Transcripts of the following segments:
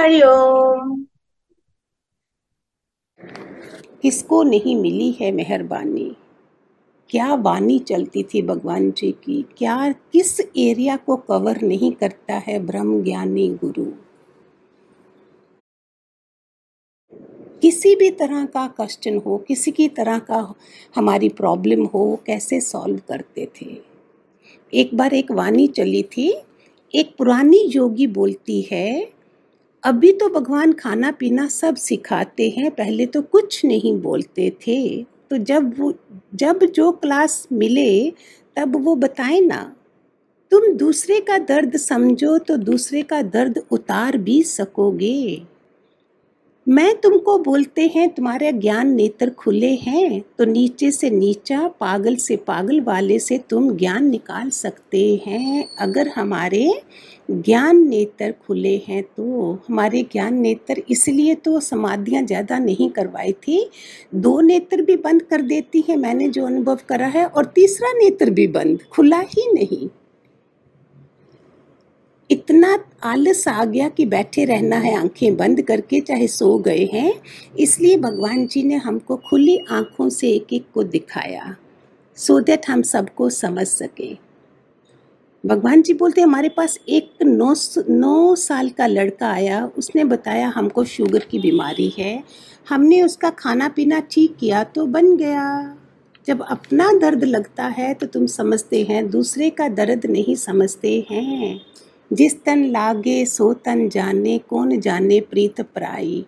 हरिओम। किसको नहीं मिली है मेहरबानी। क्या वाणी चलती थी भगवान जी की। क्या किस एरिया को कवर नहीं करता है ब्रह्म ज्ञानी गुरु। किसी भी तरह का क्वेश्चन हो, किसी की तरह का हमारी प्रॉब्लम हो, कैसे सॉल्व करते थे। एक बार एक वाणी चली थी। एक पुरानी योगी बोलती है, अभी तो भगवान खाना पीना सब सिखाते हैं, पहले तो कुछ नहीं बोलते थे। तो जब जो क्लास मिले तब वो बताए ना। तुम दूसरे का दर्द समझो तो दूसरे का दर्द उतार भी सकोगे। मैं तुमको बोलते हैं तुम्हारे ज्ञान नेत्र खुले हैं तो नीचे से नीचा, पागल से पागल वाले से तुम ज्ञान निकाल सकते हैं। अगर हमारे ज्ञान नेत्र खुले हैं तो हमारे ज्ञान नेत्र, इसलिए तो समाधियां ज़्यादा नहीं करवाई थी। 2 नेत्र भी बंद कर देती हैं, मैंने जो अनुभव करा है, और तीसरा नेत्र भी बंद, खुला ही नहीं। इतना आलस आ गया कि बैठे रहना है आंखें बंद करके, चाहे सो गए हैं। इसलिए भगवान जी ने हमको खुली आंखों से एक एक को दिखाया, सो दैट हम सबको समझ सके। भगवान जी बोलते हमारे पास एक 9 साल का लड़का आया, उसने बताया हमको शुगर की बीमारी है। हमने उसका खाना पीना ठीक किया तो बन गया। जब अपना दर्द लगता है तो तुम समझते हैं, दूसरे का दर्द नहीं समझते हैं। जिस तन लागे सो तन जाने, कौन जाने प्रीत पराई।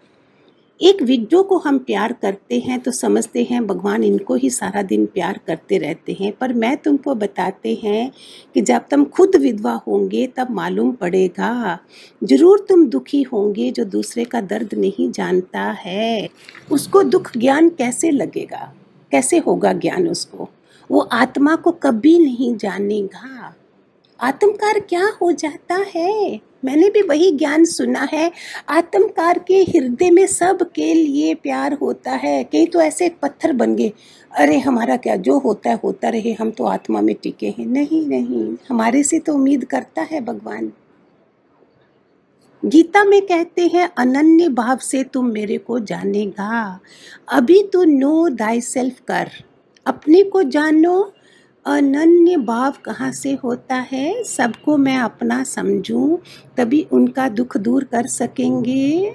एक विडो को हम प्यार करते हैं तो समझते हैं भगवान इनको ही सारा दिन प्यार करते रहते हैं, पर मैं तुमको बताते हैं कि जब तुम खुद विधवा होंगे तब मालूम पड़ेगा। जरूर तुम दुखी होंगे, जो दूसरे का दर्द नहीं जानता है उसको दुख ज्ञान कैसे लगेगा, कैसे होगा ज्ञान उसको। वो आत्मा को कभी नहीं जानेगा। आत्मकार क्या हो जाता है, मैंने भी वही ज्ञान सुना है। आत्मकार के हृदय में सब के लिए प्यार होता है। कई तो ऐसे पत्थर बन गए, अरे हमारा क्या, जो होता है होता रहे, हम तो आत्मा में टिके हैं। नहीं नहीं, हमारे से तो उम्मीद करता है भगवान। गीता में कहते हैं, अनन्य भाव से तुम मेरे को जानेगा। अभी तो नो दाई सेल्फ कर, अपने को जानो। अनन्य भाव कहाँ से होता है, सबको मैं अपना समझूं तभी उनका दुख दूर कर सकेंगे।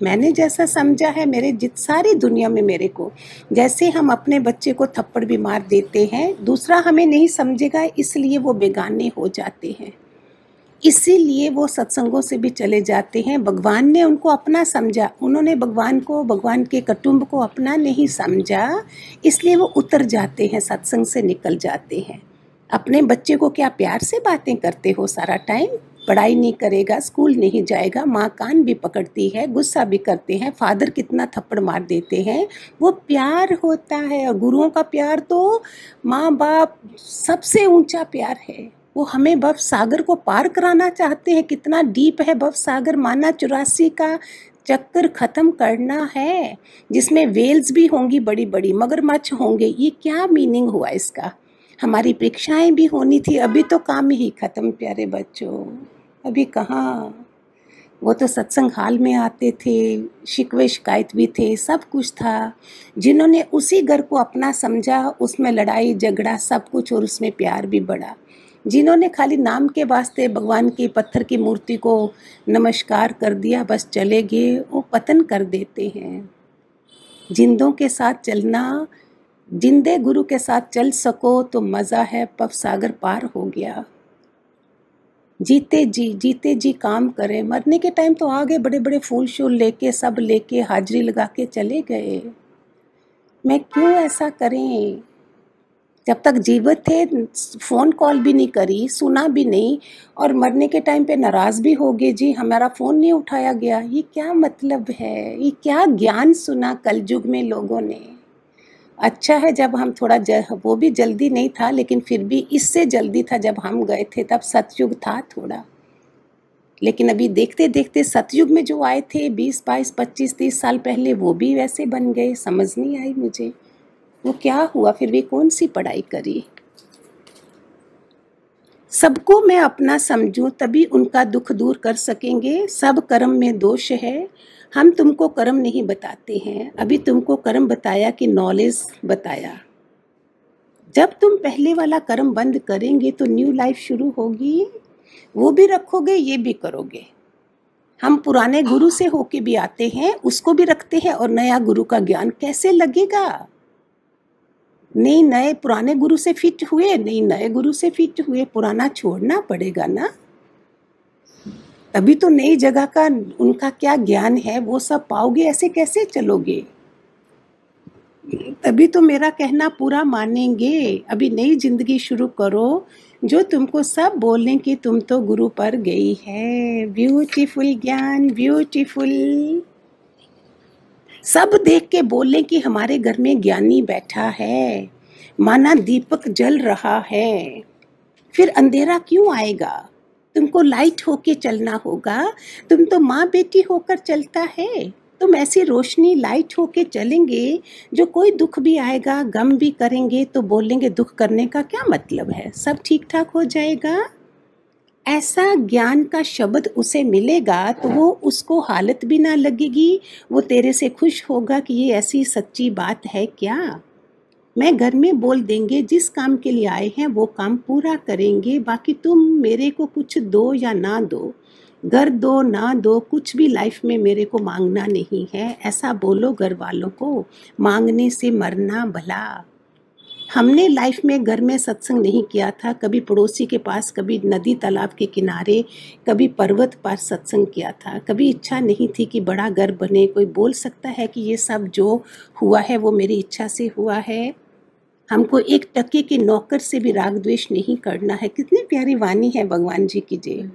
मैंने जैसा समझा है, मेरे सारी दुनिया में मेरे को, जैसे हम अपने बच्चे को थप्पड़ भी मार देते हैं, दूसरा हमें नहीं समझेगा इसलिए वो बेगाने हो जाते हैं, इसीलिए वो सत्संगों से भी चले जाते हैं। भगवान ने उनको अपना समझा, उन्होंने भगवान को, भगवान के कुटुंब को अपना नहीं समझा, इसलिए वो उतर जाते हैं, सत्संग से निकल जाते हैं। अपने बच्चे को क्या प्यार से बातें करते हो सारा टाइम। पढ़ाई नहीं करेगा, स्कूल नहीं जाएगा, माँ कान भी पकड़ती है, गुस्सा भी करते हैं, फादर कितना थप्पड़ मार देते हैं, वो प्यार होता है। और गुरुओं का प्यार तो माँ बाप सबसे ऊंचा प्यार है। वो हमें भव सागर को पार कराना चाहते हैं। कितना डीप है भव सागर, माना 84 का चक्कर खत्म करना है, जिसमें वेल्स भी होंगी बड़ी बड़ी, मगरमच्छ होंगे। ये क्या मीनिंग हुआ इसका। हमारी परीक्षाएं भी होनी थी, अभी तो काम ही खत्म प्यारे बच्चों। अभी कहाँ, वो तो सत्संग हाल में आते थे, शिकवे शिकायत भी थे, सब कुछ था। जिन्होंने उसी घर को अपना समझा, उसमें लड़ाई झगड़ा सब कुछ, और उसमें प्यार भी बढ़ा। जिन्होंने खाली नाम के वास्ते भगवान की पत्थर की मूर्ति को नमस्कार कर दिया, बस चले गए, वो पतन कर देते हैं। जिंदों के साथ चलना, जिंदे गुरु के साथ चल सको तो मज़ा है, पव सागर पार हो गया। जीते जी काम करें, मरने के टाइम तो आ गए, बड़े बड़े फूल शूल लेके, सब लेके हाजिरी लगा के चले गए। मैं क्यों ऐसा करें। जब तक जीवित थे फ़ोन कॉल भी नहीं करी, सुना भी नहीं, और मरने के टाइम पे नाराज़ भी हो गए, जी हमारा फ़ोन नहीं उठाया गया। ये क्या मतलब है, ये क्या ज्ञान सुना कलयुग में लोगों ने। अच्छा है जब हम थोड़ा वो भी जल्दी नहीं था, लेकिन फिर भी इससे जल्दी था जब हम गए थे, तब सतयुग था थोड़ा। लेकिन अभी देखते देखते सतयुग में जो आए थे 20, 22, 25, 30 साल पहले, वो भी वैसे बन गए। समझ नहीं आई मुझे वो क्या हुआ, फिर भी कौन सी पढ़ाई करी। सबको मैं अपना समझूं तभी उनका दुख दूर कर सकेंगे। सब कर्म में दोष है, हम तुमको कर्म नहीं बताते हैं, अभी तुमको कर्म बताया कि नॉलेज बताया। जब तुम पहले वाला कर्म बंद करेंगे तो न्यू लाइफ शुरू होगी, वो भी रखोगे ये भी करोगे। हम पुराने गुरु से होके भी आते हैं, उसको भी रखते हैं, और नया गुरु का ज्ञान कैसे लगेगा? नहीं नए पुराने गुरु से फिट हुए, नहीं नए गुरु से फिट हुए, पुराना छोड़ना पड़ेगा ना। तभी तो नई जगह का उनका क्या ज्ञान है वो सब पाओगे, ऐसे कैसे चलोगे? तभी तो मेरा कहना पूरा मानेंगे। अभी नई जिंदगी शुरू करो, जो तुमको सब बोलने की तुम तो गुरु पर गई है। ब्यूटीफुल ज्ञान, ब्यूटीफुल। सब देख के बोले कि हमारे घर में ज्ञानी बैठा है, माना दीपक जल रहा है। फिर अंधेरा क्यों आएगा? तुमको लाइट होके चलना होगा। तुम तो माँ बेटी होकर चलता है, तुम ऐसी रोशनी लाइट होके चलेंगे, जो कोई दुख भी आएगा, गम भी करेंगे तो बोलेंगे दुख करने का क्या मतलब है, सब ठीक ठाक हो जाएगा। ऐसा ज्ञान का शब्द उसे मिलेगा तो वो उसको हालत भी ना लगेगी, वो तेरे से खुश होगा कि ये ऐसी सच्ची बात है क्या। मैं घर में बोल देंगे जिस काम के लिए आए हैं वो काम पूरा करेंगे, बाकी तुम मेरे को कुछ दो या ना दो, घर दो ना दो, कुछ भी लाइफ में मेरे को मांगना नहीं है, ऐसा बोलो घर वालों को। मांगने से मरना भला। हमने लाइफ में घर में सत्संग नहीं किया था, कभी पड़ोसी के पास, कभी नदी तालाब के किनारे, कभी पर्वत पर सत्संग किया था। कभी इच्छा नहीं थी कि बड़ा घर बने। कोई बोल सकता है कि ये सब जो हुआ है वो मेरी इच्छा से हुआ है? हमको एक टके के नौकर से भी राग द्वेष नहीं करना है। कितनी प्यारी वाणी है भगवान जी की जय।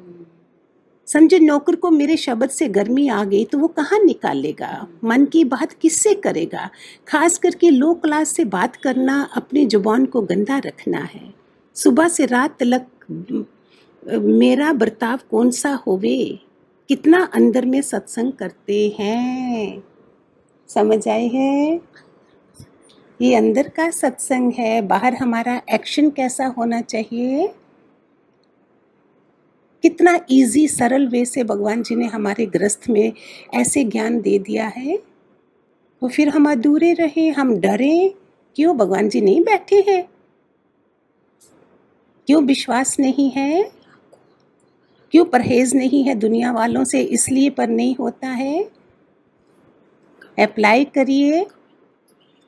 समझे, नौकर को मेरे शब्द से गर्मी आ गई तो वो कहाँ निकालेगा? मन की बात किससे करेगा? खास करके लो क्लास से बात करना, अपनी जुबान को गंदा रखना है। सुबह से रात तक मेरा बर्ताव कौन सा होवे, कितना अंदर में सत्संग करते हैं। समझ आए है? ये अंदर का सत्संग है। बाहर हमारा एक्शन कैसा होना चाहिए? कितना इजी सरल वे से भगवान जी ने हमारे ग्रस्त में ऐसे ज्ञान दे दिया है। तो फिर हम अधूरे रहे, हम डरे क्यों? भगवान जी नहीं बैठे हैं? क्यों विश्वास नहीं है? क्यों परहेज नहीं है दुनिया वालों से? इसलिए पर नहीं होता है। अप्लाई करिए,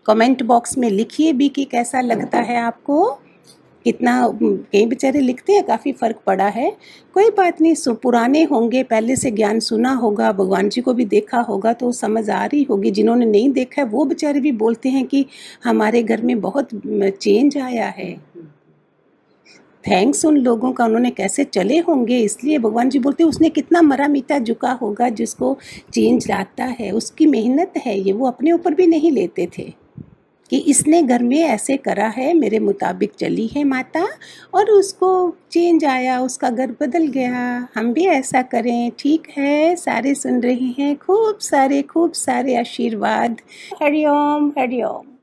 कमेंट बॉक्स में लिखिए भी कि कैसा लगता है आपको। कितना कई बेचारे लिखते हैं काफ़ी फ़र्क पड़ा है। कोई बात नहीं, पुराने होंगे, पहले से ज्ञान सुना होगा, भगवान जी को भी देखा होगा तो समझ आ रही होगी। जिन्होंने नहीं देखा है वो बेचारे भी बोलते हैं कि हमारे घर में बहुत चेंज आया है। थैंक्स उन लोगों का, उन्होंने कैसे चले होंगे, इसलिए भगवान जी बोलते हैं उसने कितना मरा मीठा झुका होगा जिसको चेंज लाता है। उसकी मेहनत है ये, वो अपने ऊपर भी नहीं लेते थे कि इसने घर में ऐसे करा है, मेरे मुताबिक चली है माता और उसको चेंज आया, उसका घर बदल गया, हम भी ऐसा करें। ठीक है, सारे सुन रहे हैं, खूब सारे आशीर्वाद। हरिओम हरिओम।